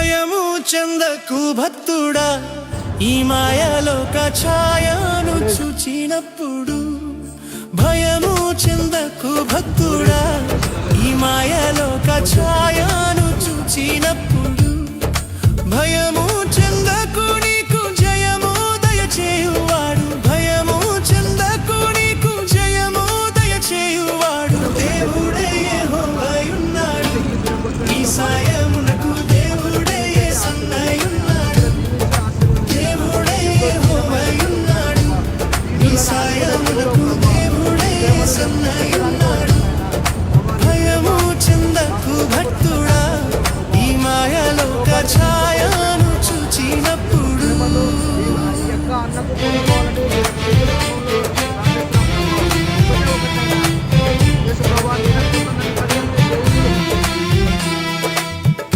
భయము చెందకు భక్తుడా, ఈ మాయలోక ఛాయను చూచినప్పుడు. భయము చెందకు భక్తుడా, ఈ మాయలోక ఛాయను చూచినప్పుడు. భయము చెందకు, నీకు జయము దయచేయువాడు. భయము చెందకు, నీకు జయము దయచేయువాడు. దేవుడే యెహోవాయున్నాడు, నీ సాయమునకు దేవుడే యేసన్నయున్నాడు. దేవుడే యెహోవాయున్నాడు, నీ సాయమునకు దేవుడే యేసన్నయున్నాడు. భయము చెందకు భక్తుడా, ఈ మాయలోక ఛాయను చూచినప్పుడు.